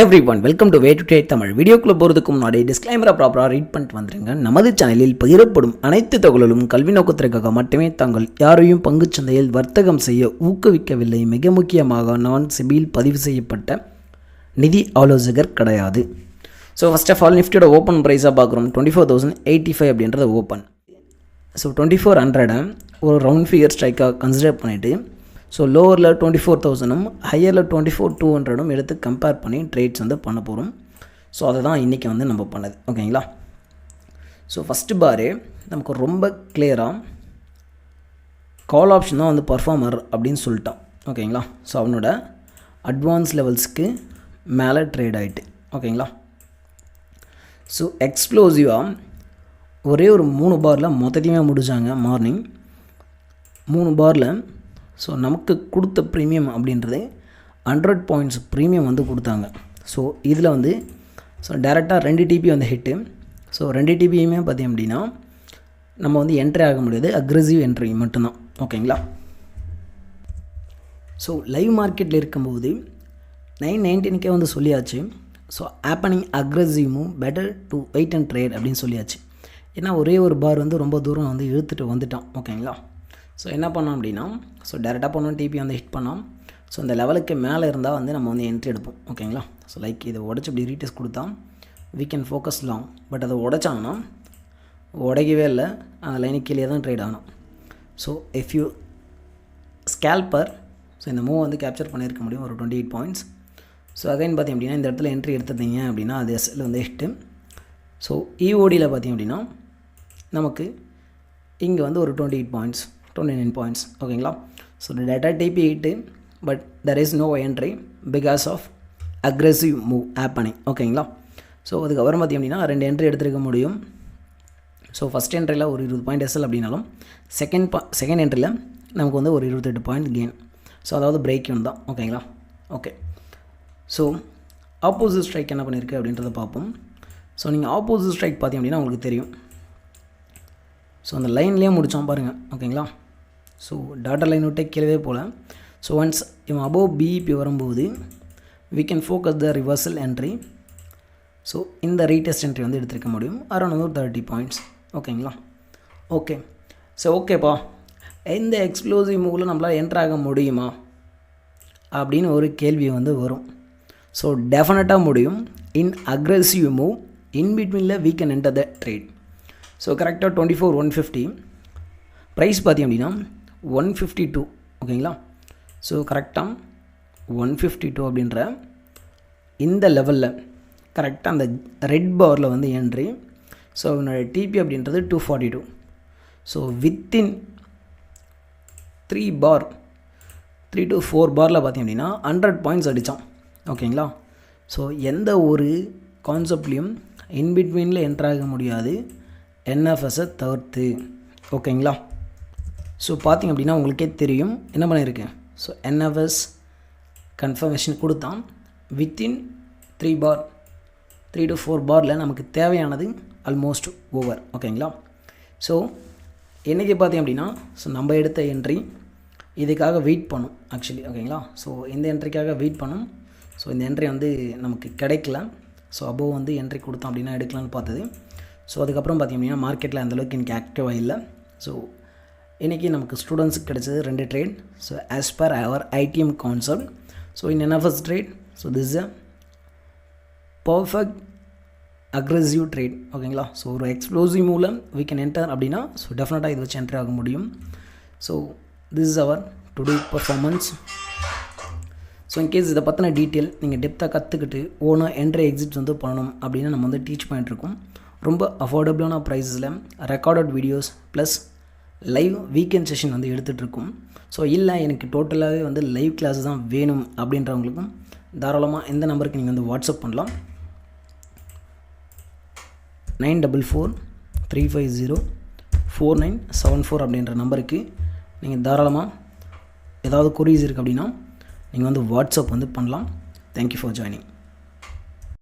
Everyone welcome to way to trade Tamil. வீடியோக்குள்ளே போகிறதுக்கு முன்னாடி டிஸ்க்ளைமரை ப்ராப்பராக ரீட் பண்ணிட்டு வந்துருங்க. நமது சேனலில் பகிரப்படும் அனைத்து தகவல்களும் கல்வி நோக்கத்திற்காக மட்டுமே தாங்கள் யாரையும் பங்குச்சந்தையில் வர்த்தகம் செய்ய ஊக்குவிக்கவில்லை. மிக முக்கியமாக நான் செபியில் பதிவு செய்யப்பட்ட நிதி ஆலோசகர் கிடையாது. ஸோ ஃபர்ஸ்ட் ஆஃப் ஆல் நிஃப்டியோட ஓப்பன் ப்ரைஸாக பார்க்குறோம். 24,085 அப்படின்றது ஓப்பன். ஸோ 2400 ஒரு ரவுண்ட் ஃபிகர் ஸ்ட்ரைக்காக கன்சிடர் பண்ணிவிட்டு ஸோ லோவரில் 24,000 ஹையரில் 24,200 எடுத்து கம்பேர் பண்ணி ட்ரேட்ஸ் வந்து பண்ண போகிறோம். ஸோ அதை தான் இன்றைக்கி வந்து நம்ம பண்ணது. ஓகேங்களா. ஸோ ஃபஸ்ட்டு பாரு நமக்கு ரொம்ப கிளியராக கால் ஆப்ஷன் தான் வந்து பர்ஃபார்மர் அப்படின்னு சொல்லிட்டான். ஓகேங்களா. ஸோ அவனோட அட்வான்ஸ் லெவல்ஸ்க்கு மேலே ட்ரேட் ஆகிட்டு. ஓகேங்களா. ஸோ எக்ஸ்ப்ளோசிவாக ஒரே ஒரு 3 பாரில் மொத்தத்தையுமே முடித்தாங்க மார்னிங் 3 பாரில். ஸோ நமக்கு கொடுத்த ப்ரீமியம் அப்படின்றது 100 பாயிண்ட்ஸ் ப்ரீமியம் வந்து கொடுத்தாங்க. ஸோ இதில் வந்து ஸோ டேரெக்டாக 2 டிபி வந்து ஹிட்டு. ஸோ 2 டிபியுமே பார்த்தீங்க அப்படின்னா நம்ம வந்து என்ட்ரி ஆக முடியாது, அக்ரெசிவ் என்ட்ரி மட்டும்தான். ஓகேங்களா. ஸோ லைவ் மார்க்கெட்டில் இருக்கும்போது 919 வந்து சொல்லியாச்சு. So happening aggressive move better to wait and trade அப்படின்னு சொல்லியாச்சு. ஏன்னா ஒரே ஒரு பார் வந்து ரொம்ப தூரம் வந்து இழுத்துட்டு வந்துட்டான். ஓகேங்களா. ஸோ என்ன பண்ணோம் அப்படின்னா ஸோ டேரெக்டாக பண்ணோம், டிபி வந்து ஹிட் பண்ணோம். ஸோ இந்த லெவலுக்கு மேலே இருந்தால் வந்து நம்ம வந்து என்ட்ரி எடுப்போம். ஓகேங்களா. ஸோ லைக் இதை உடச்சி இப்படி ரீடெஸ்ட் கொடுத்தா we can focus long. But அதை உடைச்சாங்கன்னா உடைக்கவே இல்லை, அந்த லைனுக்கு கீழே தான் ட்ரேட் ஆகணும். So if you scalper so இந்த மூவ் வந்து கேப்சர் பண்ணியிருக்க முடியும் ஒரு 28 பாயிண்ட்ஸ். ஸோ அகைன் பார்த்திங்க அப்படின்னா இந்த இடத்துல என்ட்ரி எடுத்துட்டீங்க அப்படின்னா அது எஸ்எல் வந்து ஹிட்டு. ஸோ இஓடியில் பார்த்திங்க அப்படின்னா நமக்கு இங்கே வந்து ஒரு 28 பாயிண்ட்ஸ் 29 பாயிண்ட்ஸ். ஓகேங்களா. So data DP hit but there is no entry because of aggressive move happening. ஓகேங்களா. ஸோ அதுக்கப்புறம் பார்த்திங்க அப்படின்னா 2 என்ட்ரி எடுத்துருக்க முடியும். ஸோ ஃபஸ்ட் என்ட்ரியில் ஒரு 20 பாயிண்ட் எஸ்எல் அப்படின்னாலும் செகண்ட் என்ட்ரியில் நமக்கு வந்து ஒரு 28 பாயிண்ட் கெயின். ஸோ அதாவது பிரேக் ஈவன் தான். ஓகேங்களா. ஓகே. ஸோ ஆப்போசிட் ஸ்ட்ரைக் என்ன பண்ணியிருக்கு அப்படின்றத பார்ப்போம். ஸோ நீங்கள் ஆப்போசிட் ஸ்ட்ரைக் பார்த்திங்க அப்படின்னா உங்களுக்கு தெரியும். ஸோ அந்த லைன்லேயே முடித்தோம் பாருங்கள். ஓகேங்களா. ஸோ டாட்டா லைன் விட்டே கீழே போல். ஸோ ஒன்ஸ் இவன் அபோவ் பிஇபி வரும்போது we can focus the reversal entry. So இந்த ரீடெஸ்ட் என்ட்ரி வந்து எடுத்துருக்க முடியும் அரௌண்ட் வந்து 30 பாயிண்ட்ஸ். ஓகேங்களா. ஓகே. ஸோ ஓகேப்பா, இந்த எக்ஸ்ப்ளோசிவ் மூவில் நம்மளால் என்ட்ரு ஆக முடியுமா அப்படின்னு ஒரு கேள்வி வந்து வரும். ஸோ டெஃபினட்டாக முடியும். இன் அக்ரெசிவ் மூவ் இன் பிட்வீனில் we can enter the trade. So கரெக்டாக 24,150 ப்ரைஸ் பார்த்திங்க அப்படின்னா 152. ஓகேங்களா. ஸோ கரெக்டாக 152 அப்படின்ற இந்த லெவலில் கரெக்டாக அந்த ரெட் பாரில் வந்து என்ட்ரி. ஸோ என்னோடய டிபி அப்படின்றது 242. ஸோ வித்தின் 3 to 4 பாரில் பார்த்திங்க அப்படின்னா 100 பாயிண்ட்ஸ் அடித்தான். ஓகேங்களா. ஸோ எந்த ஒரு கான்செப்ட்லேயும் இன்பிட்வீனில் என்ட்ராக முடியாது என்எஃப்எஸை தவிர்த்து. ஓகேங்களா. ஸோ பார்த்திங்க அப்படின்னா உங்களுக்கே தெரியும் என்ன பண்ணியிருக்கேன். ஸோ என்எஃப்எஸ் கன்ஃபர்மேஷன் கொடுத்தான் வித்தின் 3 to 4 பாரில் நமக்கு தேவையானது ஆல்மோஸ்ட் ஓவர். ஓகேங்களா. ஸோ இன்றைக்கி பார்த்திங்க அப்படின்னா ஸோ நம்ம எடுத்த என்ட்ரி இதுக்காக வெயிட் பண்ணும் ஆக்சுவலி. ஓகேங்களா. ஸோ இந்த என்ட்ரிக்காக வெயிட் பண்ணும். ஸோ இந்த என்ட்ரி வந்து நமக்கு கிடைக்கல. ஸோ அபோவ் வந்து என்ட்ரி கொடுத்தோம் அப்படின்னா எடுக்கலான்னு பார்த்தது. ஸோ அதுக்கப்புறம் பார்த்திங்க அப்படின்னா மார்க்கெட்டில் அந்தளவுக்கு எனக்கு ஆக்டிவாக இல்லை. ஸோ இன்றைக்கி நமக்கு ஸ்டூடெண்ட்ஸுக்கு கிடைச்சது 2 trade. So as per our ITM concept. So in NFS trade so this is a perfect aggressive trade. ஓகேங்களா. ஸோ ஒரு எக்ஸ்ப்ளோசிவ் மூலம் we can enter அப்படின்னா ஸோ டெஃபினட்டாக இது வச்சு என்ட்ரி ஆக முடியும். So this is our today performance. So in case இதை பற்றின டீட்டெயில் நீங்கள் டெப்த்தாக கற்றுக்கிட்டு ஓனாக என்ட்ரி எக்ஸிட் வந்து பண்ணணும் அப்படின்னா நம்ம வந்து டீச் பண்ணிட்டுருக்கோம். ரொம்ப அஃபோர்டபுளான ப்ரைஸில் recorded videos plus live weekend session வந்து எடுத்துகிட்ருக்கோம். ஸோ இல்லை எனக்கு டோட்டலாகவே வந்து லைவ் கிளாஸ் தான் வேணும் அப்படின்றவங்களுக்கும் தாராளமாக இந்த நம்பருக்கு நீங்கள் வந்து வாட்ஸ்அப் பண்ணலாம். 94350497 அப்படின்ற நம்பருக்கு நீங்கள் தாராளமாக ஏதாவது குரீஸ் இருக்குது அப்படின்னா நீங்கள் வந்து வாட்ஸ்அப் வந்து பண்ணலாம். Thank you for joining.